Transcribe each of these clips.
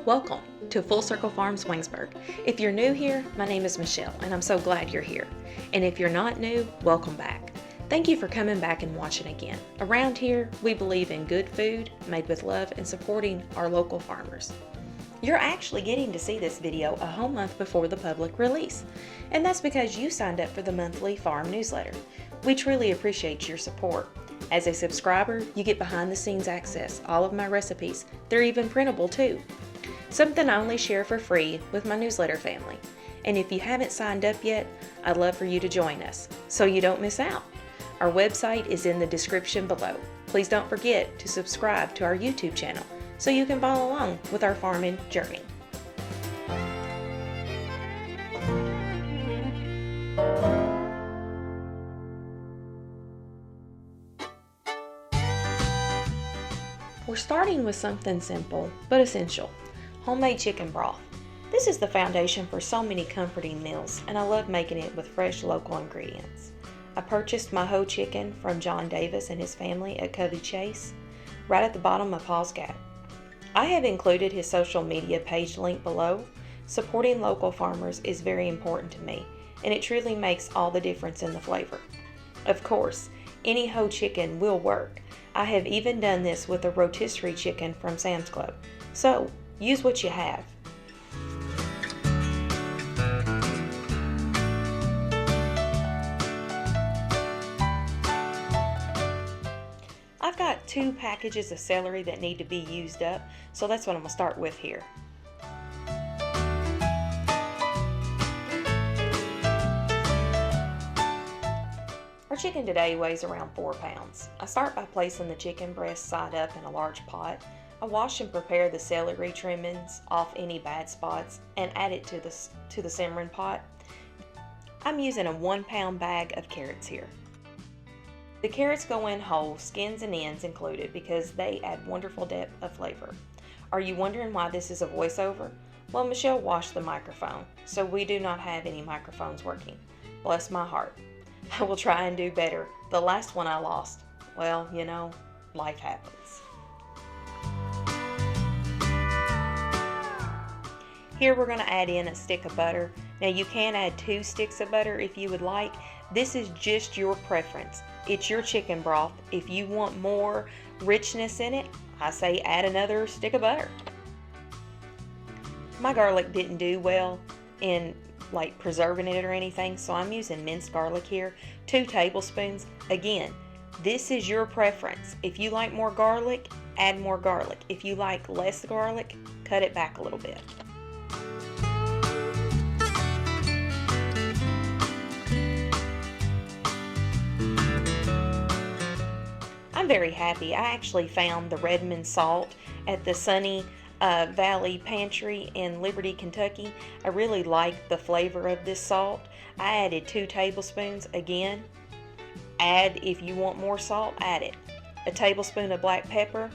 Welcome to Full Circle Farms Waynesburg. If you're new here, my name is Michelle and I'm so glad you're here. And if you're not new, welcome back. Thank you for coming back and watching again. Around here, we believe in good food made with love and supporting our local farmers. You're actually getting to see this video a whole month before the public release, and that's because you signed up for the monthly farm newsletter. We truly appreciate your support. As a subscriber, you get behind the scenes access, all of my recipes. They're even printable too. Something I only share for free with my newsletter family. And if you haven't signed up yet, I'd love for you to join us so you don't miss out. Our website is in the description below. Please don't forget to subscribe to our YouTube channel so you can follow along with our farming journey. We're starting with something simple but essential. Homemade chicken broth. This is the foundation for so many comforting meals, and I love making it with fresh local ingredients. I purchased my whole chicken from John Davis and his family at CoveyChase, right at the bottom of Paul's Gap. I have included his social media page link below. Supporting local farmers is very important to me, and it truly makes all the difference in the flavor. Of course, any whole chicken will work. I have even done this with a rotisserie chicken from Sam's Club. So, use what you have. I've got 2 packages of celery that need to be used up, so that's what I'm going to start with here. Our chicken today weighs around 4 pounds. I start by placing the chicken breast side up in a large pot. I wash and prepare the celery trimmings off any bad spots and add it to the simmering pot. I'm using a 1-pound bag of carrots here. The carrots go in whole, skins and ends included, because they add wonderful depth of flavor. Are you wondering why this is a voiceover? Well, Michelle washed the microphone, so we do not have any microphones working. Bless my heart. I will try and do better. The last one I lost, well, you know, life happens. Here we're going to add in a stick of butter. Now you can add 2 sticks of butter if you would like. This is just your preference. It's your chicken broth. If you want more richness in it, I say add another stick of butter. My garlic didn't do well in like preserving it or anything, so I'm using minced garlic here, 2 tablespoons. Again, this is your preference. If you like more garlic, add more garlic. If you like less garlic, cut it back a little bit. I'm very happy. I actually found the Redmond salt at the Sunny Valley Pantry in Liberty, Kentucky. I really like the flavor of this salt. I added 2 tablespoons. Again, add if you want more salt, add it. A tablespoon of black pepper.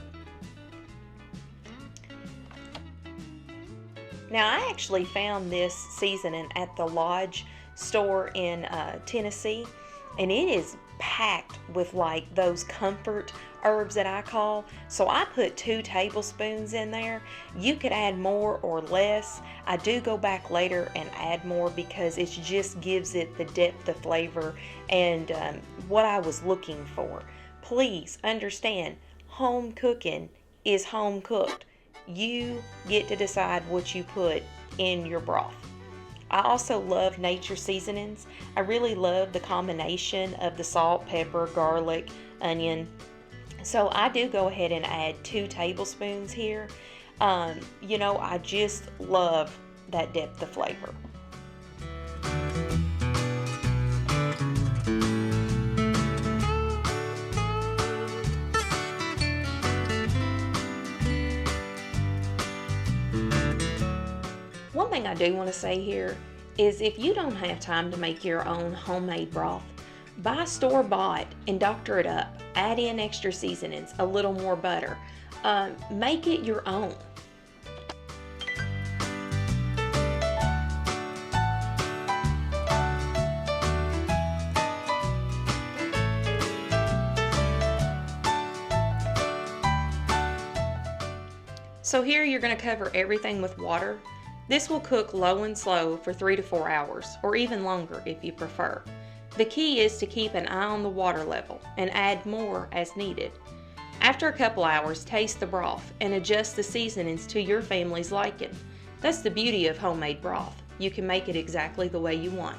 Now I actually found this seasoning at the Lodge store in Tennessee, and it is packed with like those comfort herbs that I call. So I put 2 tablespoons in there. You could add more or less. I do go back later and add more because it just gives it the depth of flavor and what I was looking for. Please understand, home cooking is home cooked. You get to decide what you put in your broth. I also love nature seasonings. I really love the combination of the salt, pepper, garlic, onion. So I do go ahead and add 2 tablespoons here. You know, I just love that depth of flavor. One thing I do want to say here is if you don't have time to make your own homemade broth, buy store-bought and doctor it up. Add in extra seasonings, a little more butter. Make it your own. So here you're going to cover everything with water. This will cook low and slow for 3 to 4 hours, or even longer if you prefer. The key is to keep an eye on the water level and add more as needed. After a couple hours, taste the broth and adjust the seasonings to your family's liking. That's the beauty of homemade broth. You can make it exactly the way you want.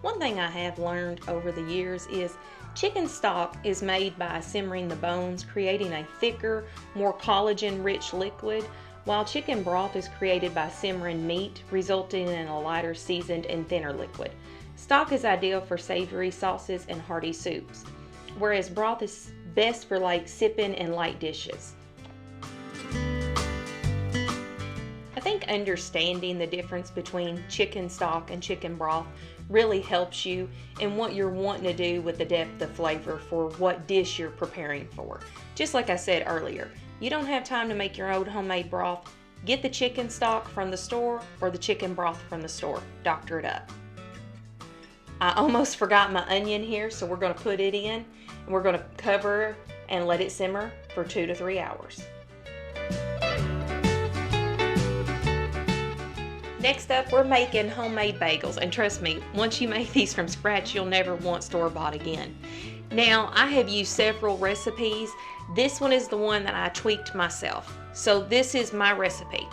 One thing I have learned over the years is chicken stock is made by simmering the bones, creating a thicker, more collagen-rich liquid, while chicken broth is created by simmering meat, resulting in a lighter seasoned and thinner liquid. Stock is ideal for savory sauces and hearty soups, whereas broth is best for like sipping and light dishes. I think understanding the difference between chicken stock and chicken broth really helps you in what you're wanting to do with the depth of flavor for what dish you're preparing for. Just like I said earlier, you don't have time to make your own homemade broth. Get the chicken stock from the store or the chicken broth from the store. Doctor it up. I almost forgot my onion here, so we're going to put it in and we're going to cover and let it simmer for 2 to 3 hours. Next up, we're making homemade bagels, and trust me, once you make these from scratch, you'll never want store-bought again. Now, I have used several recipes. This one is the one that I tweaked myself. So this is my recipe.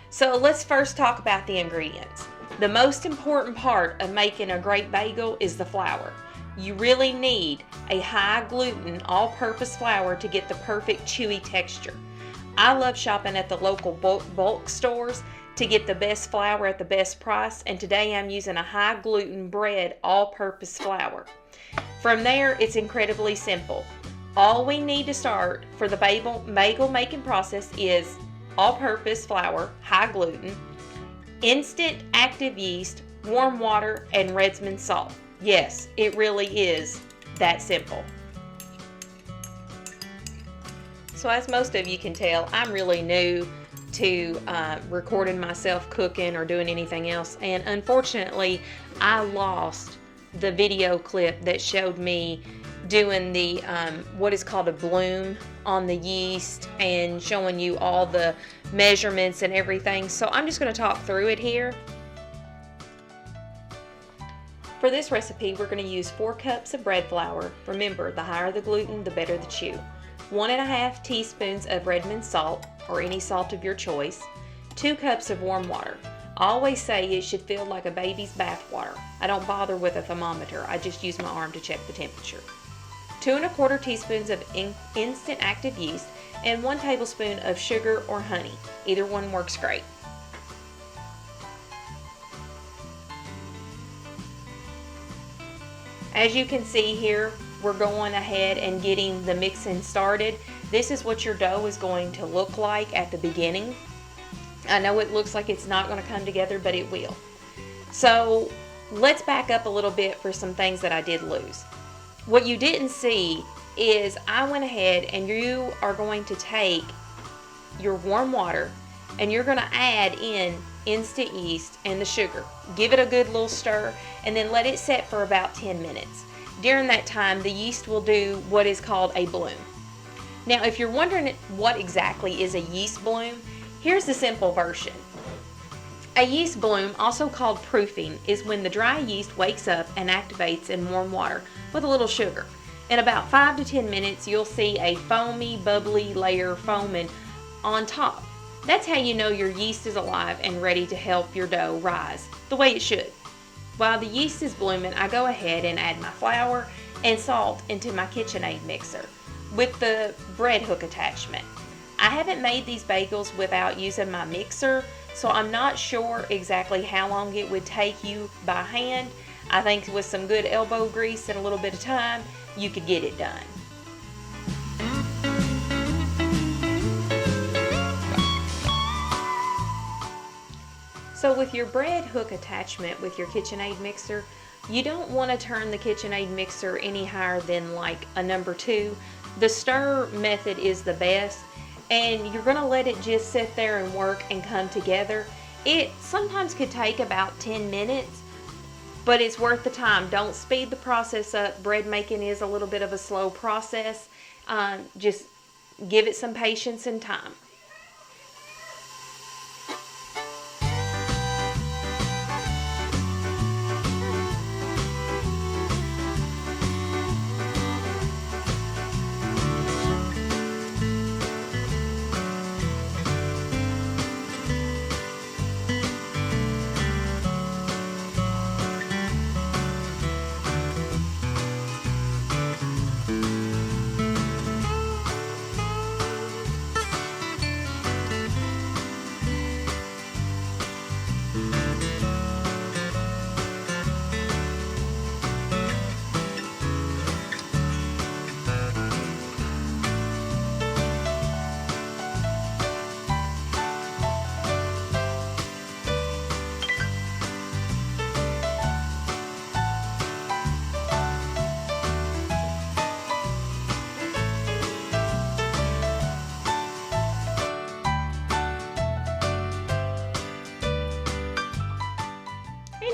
So let's first talk about the ingredients. The most important part of making a great bagel is the flour. You really need a high gluten, all-purpose flour to get the perfect chewy texture. I love shopping at the local bulk stores to get the best flour at the best price, and today I'm using a high gluten bread all-purpose flour. From there, it's incredibly simple. All we need to start for the bagel making process is all-purpose flour, high gluten, instant active yeast, warm water, and Redmond salt. Yes, it really is that simple. So as most of you can tell, I'm really new to recording myself cooking or doing anything else, and unfortunately I lost the video clip that showed me doing the what is called a bloom on the yeast and showing you all the measurements and everything, so I'm just going to talk through it here. For this recipe, we're going to use 4 cups of bread flour. Remember, the higher the gluten, the better the chew. 1.5 teaspoons of Redmond salt, or any salt of your choice. 2 cups of warm water. I always say it should feel like a baby's bath water. I don't bother with a thermometer, I just use my arm to check the temperature. 2.25 teaspoons of instant active yeast, and 1 tablespoon of sugar or honey. Either one works great. As you can see here, we're going ahead and getting the mixing started. This is what your dough is going to look like at the beginning. I know it looks like it's not going to come together, but it will. So let's back up a little bit for some things that I did lose. What you didn't see is I went ahead and you are going to take your warm water and you're going to add in instant yeast and the sugar. Give it a good little stir and then let it set for about 10 minutes. During that time, the yeast will do what is called a bloom. Now, if you're wondering what exactly is a yeast bloom, here's the simple version. A yeast bloom, also called proofing, is when the dry yeast wakes up and activates in warm water with a little sugar. In about 5 to 10 minutes, you'll see a foamy, bubbly layer foaming on top. That's how you know your yeast is alive and ready to help your dough rise the way it should. While the yeast is blooming, I go ahead and add my flour and salt into my KitchenAid mixer with the bread hook attachment. I haven't made these bagels without using my mixer, so I'm not sure exactly how long it would take you by hand. I think with some good elbow grease and a little bit of time, you could get it done. So with your bread hook attachment with your KitchenAid mixer, you don't want to turn the KitchenAid mixer any higher than like a number 2. The stir method is the best, and you're going to let it just sit there and work and come together. It sometimes could take about 10 minutes, but it's worth the time. Don't speed the process up. Bread making is a little bit of a slow process. Just give it some patience and time.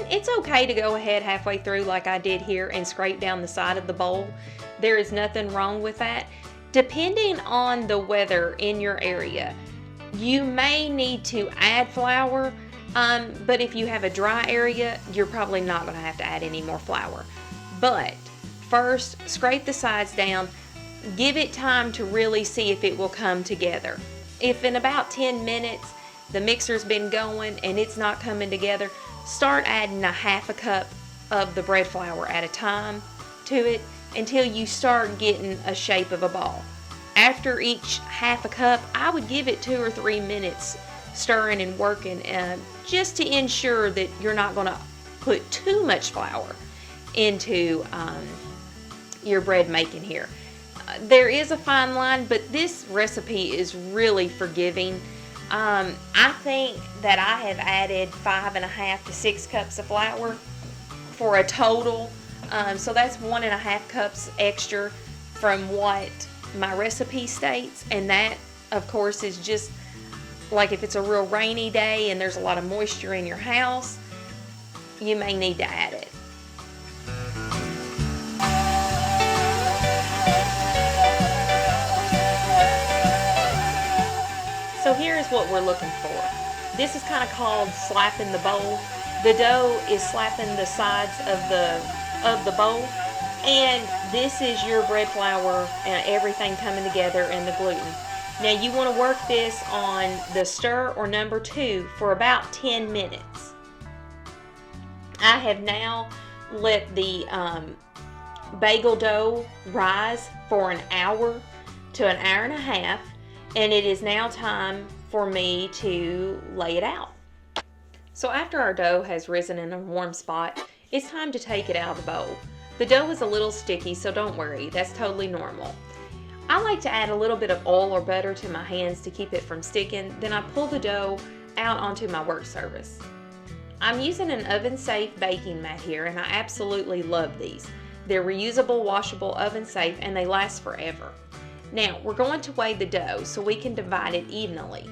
It's okay to go ahead halfway through like I did here and scrape down the side of the bowl. There is nothing wrong with that. Depending on the weather in your area, you may need to add flour, but if you have a dry area, you're probably not going to have to add any more flour. But first, scrape the sides down. Give it time to really see if it will come together. If in about 10 minutes the mixer's been going and it's not coming together, start adding a half a cup of the bread flour at a time to it until you start getting a shape of a ball. After each half a cup, I would give it 2 or 3 minutes stirring and working just to ensure that you're not going to put too much flour into your bread making here. There is a fine line, but this recipe is really forgiving. I think that I have added 5.5 to 6 cups of flour for a total. So that's 1.5 cups extra from what my recipe states. And that, of course, is just like if it's a real rainy day and there's a lot of moisture in your house, you may need to add it. So here is what we're looking for. This is kind of called slapping the bowl. The dough is slapping the sides of the bowl, and this is your bread flour and everything coming together and the gluten. Now you want to work this on the stir or number 2 for about 10 minutes. I have now let the bagel dough rise for an hour to an hour and a half. And it is now time for me to lay it out. So after our dough has risen in a warm spot, it's time to take it out of the bowl. The dough is a little sticky, so don't worry, that's totally normal. I like to add a little bit of oil or butter to my hands to keep it from sticking, then I pull the dough out onto my work surface. I'm using an oven-safe baking mat here, and I absolutely love these. They're reusable, washable, oven-safe, and they last forever. Now, we're going to weigh the dough so we can divide it evenly.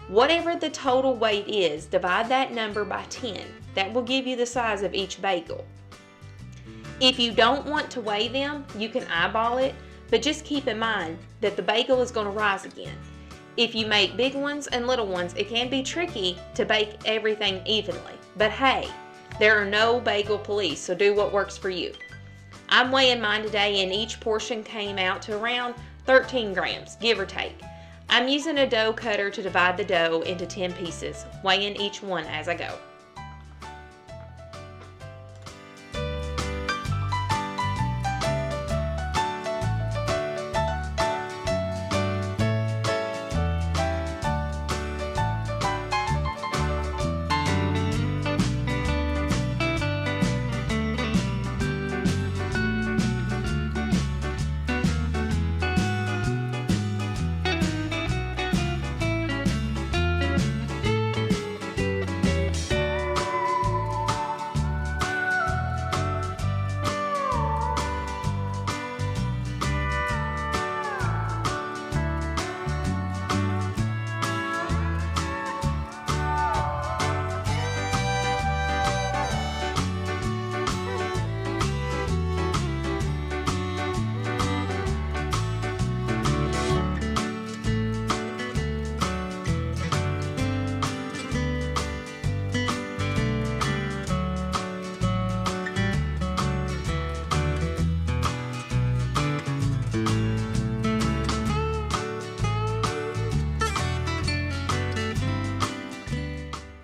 Whatever the total weight is, divide that number by 10. That will give you the size of each bagel. If you don't want to weigh them, you can eyeball it, but just keep in mind that the bagel is going to rise again. If you make big ones and little ones, it can be tricky to bake everything evenly. But hey, there are no bagel police, so do what works for you. I'm weighing mine today, and each portion came out to around 13 grams, give or take. I'm using a dough cutter to divide the dough into 10 pieces, weighing each one as I go.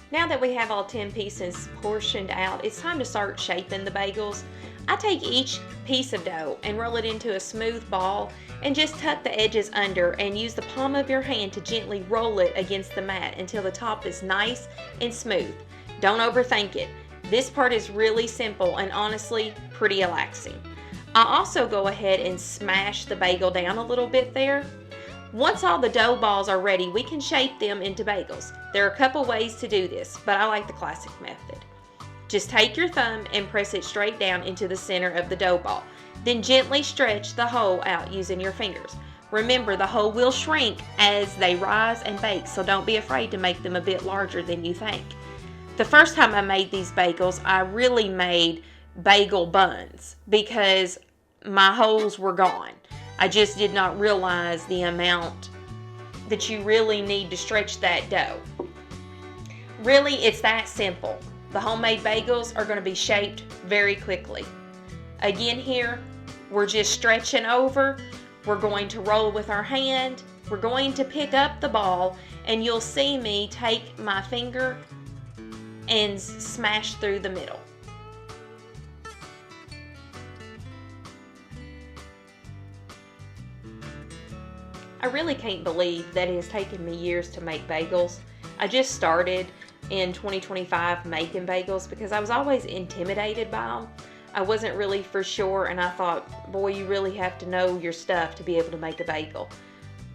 Now that we have all 10 pieces portioned out, it's time to start shaping the bagels. I take each piece of dough and roll it into a smooth ball and just tuck the edges under and use the palm of your hand to gently roll it against the mat until the top is nice and smooth. Don't overthink it. This part is really simple and honestly pretty relaxing. I also go ahead and smash the bagel down a little bit there. Once all the dough balls are ready, we can shape them into bagels. There are a couple ways to do this, but I like the classic method. Just take your thumb and press it straight down into the center of the dough ball. Then gently stretch the hole out using your fingers. Remember, the hole will shrink as they rise and bake, so don't be afraid to make them a bit larger than you think. The first time I made these bagels, I really made bagel buns because my holes were gone. I just did not realize the amount that you really need to stretch that dough. Really, it's that simple. The homemade bagels are going to be shaped very quickly. Again here, we're just stretching over. We're going to roll with our hand. We're going to pick up the ball, and you'll see me take my finger and smash through the middle. I really can't believe that it has taken me years to make bagels. I just started in 2025 making bagels because I was always intimidated by them. I wasn't really for sure, and I thought, boy, you really have to know your stuff to be able to make a bagel.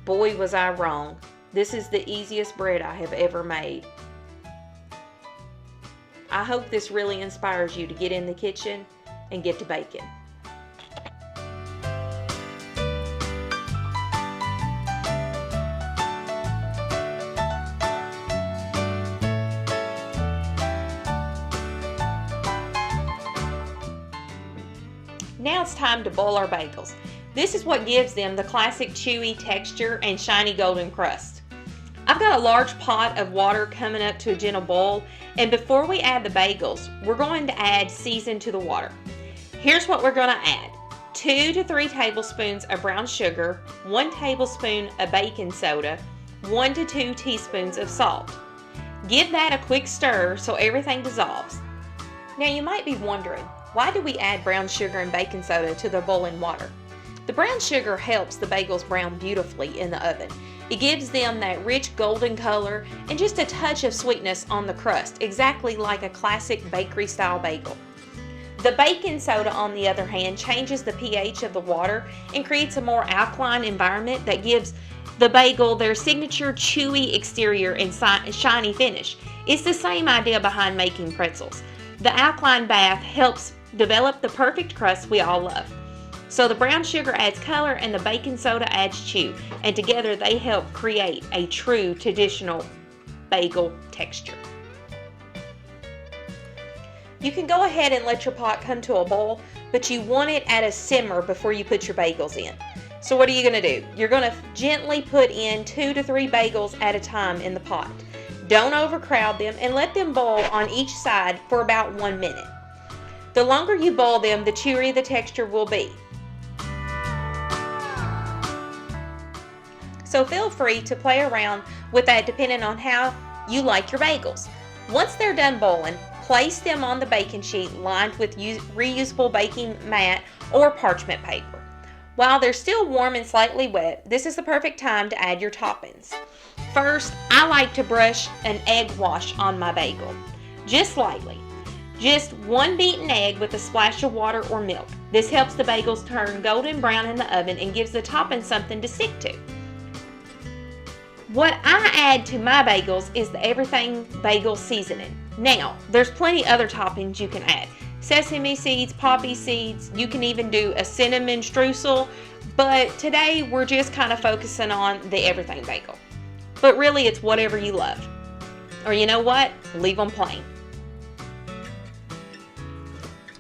Boy, was I wrong. This is the easiest bread I have ever made. I hope this really inspires you to get in the kitchen and get to baking. Now it's time to boil our bagels. This is what gives them the classic chewy texture and shiny golden crust. I've got a large pot of water coming up to a gentle boil, and before we add the bagels, we're going to add season to the water. Here's what we're going to add. 2 to 3 tablespoons of brown sugar, 1 tablespoon of baking soda, 1 to 2 teaspoons of salt. Give that a quick stir so everything dissolves. Now you might be wondering, why do we add brown sugar and baking soda to the boiling water? The brown sugar helps the bagels brown beautifully in the oven. It gives them that rich golden color and just a touch of sweetness on the crust, exactly like a classic bakery style bagel. The baking soda, on the other hand, changes the pH of the water and creates a more alkaline environment that gives the bagel their signature chewy exterior and shiny finish. It's the same idea behind making pretzels. The alkaline bath helps develop the perfect crust we all love. So the brown sugar adds color and the baking soda adds chew, and together they help create a true traditional bagel texture. You can go ahead and let your pot come to a boil, but you want it at a simmer before you put your bagels in. So what are you going to do? You're going to gently put in 2 to 3 bagels at a time in the pot. Don't overcrowd them and let them boil on each side for about 1 minute. The longer you boil them, the chewier the texture will be. So feel free to play around with that depending on how you like your bagels. Once they're done boiling, place them on the baking sheet lined with reusable baking mat or parchment paper. While they're still warm and slightly wet, this is the perfect time to add your toppings. First, I like to brush an egg wash on my bagel, just lightly. Just 1 beaten egg with a splash of water or milk. This helps the bagels turn golden brown in the oven and gives the topping something to stick to. What I add to my bagels is the everything bagel seasoning. Now, there's plenty other toppings you can add. Sesame seeds, poppy seeds, you can even do a cinnamon streusel, but today we're just kind of focusing on the everything bagel. But really, it's whatever you love. Or you know what? Leave them plain.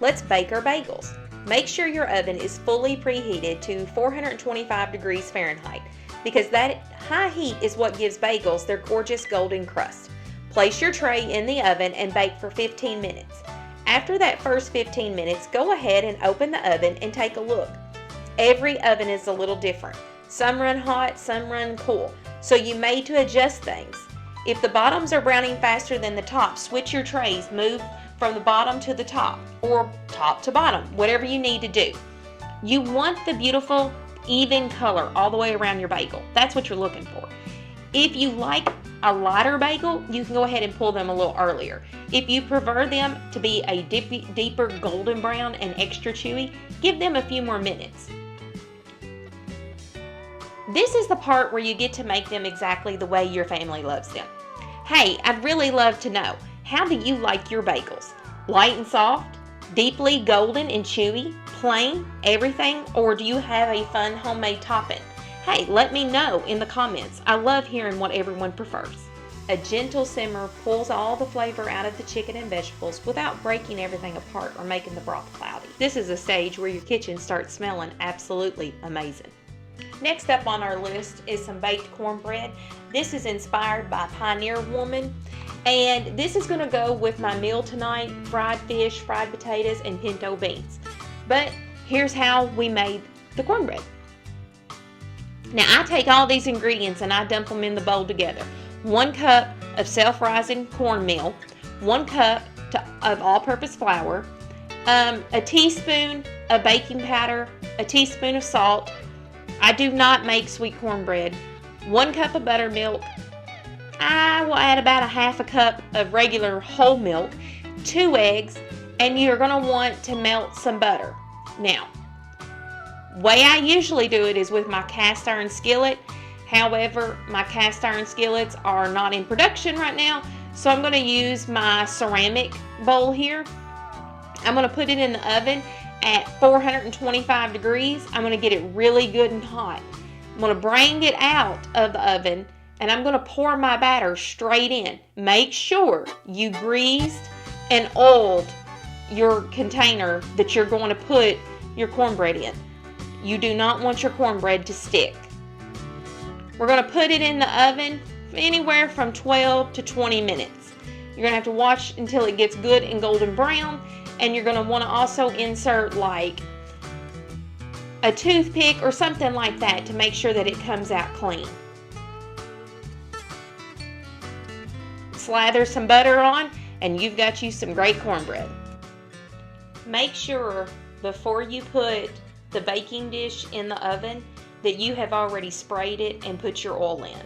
Let's bake our bagels. Make sure your oven is fully preheated to 425 degrees Fahrenheit because that high heat is what gives bagels their gorgeous golden crust. Place your tray in the oven and bake for 15 minutes. After that first 15 minutes, go ahead and open the oven and take a look. Every oven is a little different. Some run hot, some run cool, so you may to adjust things. If the bottoms are browning faster than the top, switch your trays. Move from the bottom to the top or top to bottom, whatever you need to do. You want the beautiful, even color all the way around your bagel. That's what you're looking for. If you like a lighter bagel, you can go ahead and pull them a little earlier. If you prefer them to be a deeper golden brown and extra chewy, give them a few more minutes. This is the part where you get to make them exactly the way your family loves them. Hey, I'd really love to know, how do you like your bagels? Light and soft? Deeply golden and chewy? Plain? Everything? Or do you have a fun homemade topping? Hey, let me know in the comments. I love hearing what everyone prefers. A gentle simmer pulls all the flavor out of the chicken and vegetables without breaking everything apart or making the broth cloudy. This is a stage where your kitchen starts smelling absolutely amazing. Next up on our list is some baked cornbread. This is inspired by Pioneer Woman, and this is going to go with my meal tonight: fried fish, fried potatoes, and pinto beans. But here's how we made the cornbread. Now I take all these ingredients and I dump them in the bowl together. 1 cup of self-rising cornmeal, 1 cup of all-purpose flour, a teaspoon of baking powder, a teaspoon of salt. I do not make sweet cornbread. 1 cup of buttermilk. I will add about a half a cup of regular whole milk, 2 eggs, and you're going to want to melt some butter. Now, way I usually do it is with my cast iron skillet. However, my cast iron skillets are not in production right now, so I'm going to use my ceramic bowl here. I'm going to put it in the oven at 425 degrees. I'm going to get it really good and hot. I'm going to bring it out of the oven and I'm going to pour my batter straight in. Make sure you greased and oiled your container that you're going to put your cornbread in. You do not want your cornbread to stick. We're going to put it in the oven anywhere from 12 to 20 minutes. You're going to have to watch until it gets good and golden brown, and you're going to want to also insert like a toothpick or something like that to make sure that it comes out clean. Slather some butter on and you've got you some great cornbread. Make sure before you put the baking dish in the oven that you have already sprayed it and put your oil in.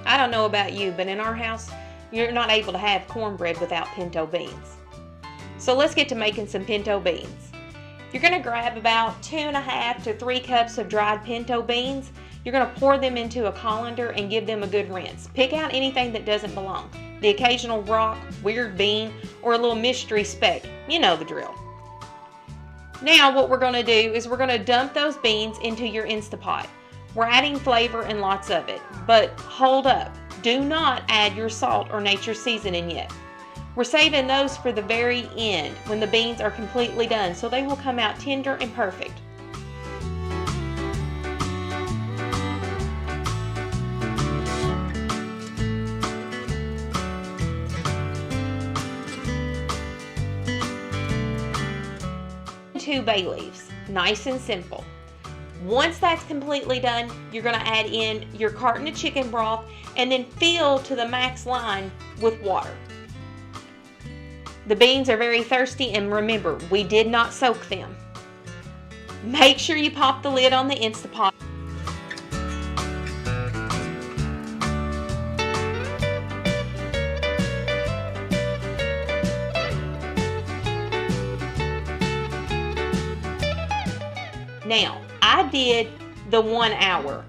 I don't know about you, but in our house, you're not able to have cornbread without pinto beans. So let's get to making some pinto beans. You're going to grab about 2.5 to 3 cups of dried pinto beans. You're going to pour them into a colander and give them a good rinse. Pick out anything that doesn't belong. The occasional rock, weird bean, or a little mystery speck. You know the drill. Now what we're going to do is we're going to dump those beans into your Instapot. We're adding flavor and lots of it, but hold up. Do not add your salt or nature seasoning yet. We're saving those for the very end when the beans are completely done, so they will come out tender and perfect. Two bay leaves, nice and simple. Once that's completely done, you're going to add in your carton of chicken broth and then fill to the max line with water. The beans are very thirsty, and remember, we did not soak them. Make sure you pop the lid on the Instapot. Now, I did the 1 hour.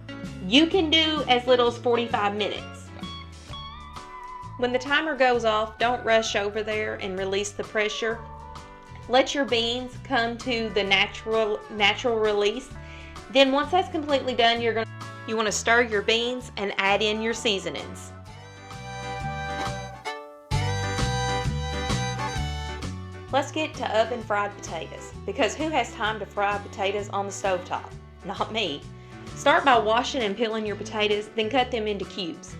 You can do as little as 45 minutes. When the timer goes off, don't rush over there and release the pressure. Let your beans come to the natural release. Then once that's completely done, you want to stir your beans and add in your seasonings. Let's get to oven fried potatoes, because who has time to fry potatoes on the stovetop? Not me. Start by washing and peeling your potatoes, then cut them into cubes.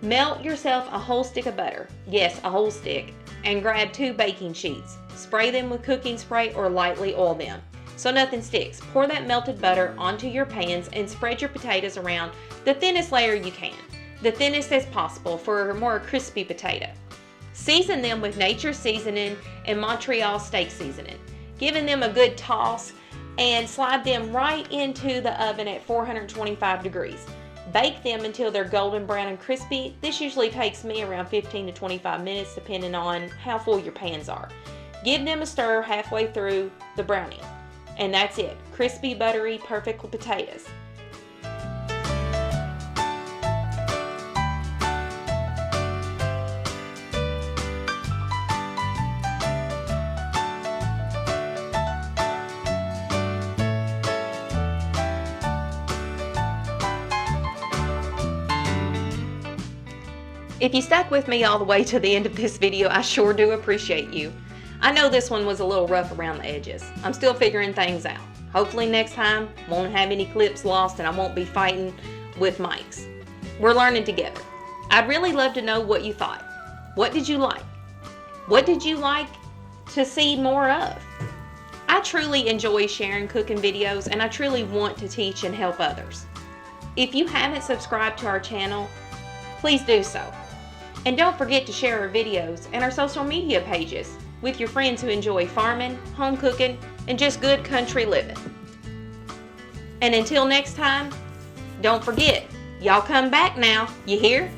Melt yourself a whole stick of butter, yes, a whole stick, and grab 2 baking sheets. Spray them with cooking spray or lightly oil them so nothing sticks. Pour that melted butter onto your pans and spread your potatoes around the thinnest layer you can, the thinnest as possible for a more crispy potato. Season them with nature seasoning and Montreal steak seasoning, giving them a good toss, and slide them right into the oven at 425 degrees. Bake them until they're golden brown and crispy. This usually takes me around 15 to 25 minutes depending on how full your pans are. Give them a stir halfway through the browning. And that's it. Crispy, buttery, perfect potatoes. If you stuck with me all the way to the end of this video, I sure do appreciate you. I know this one was a little rough around the edges. I'm still figuring things out. Hopefully next time won't have any clips lost and I won't be fighting with mics. We're learning together. I'd really love to know what you thought. What did you like? What did you like to see more of? I truly enjoy sharing cooking videos, and I truly want to teach and help others. If you haven't subscribed to our channel, please do so. And don't forget to share our videos and our social media pages with your friends who enjoy farming, home cooking, and just good country living. And until next time, don't forget, y'all come back now, you hear?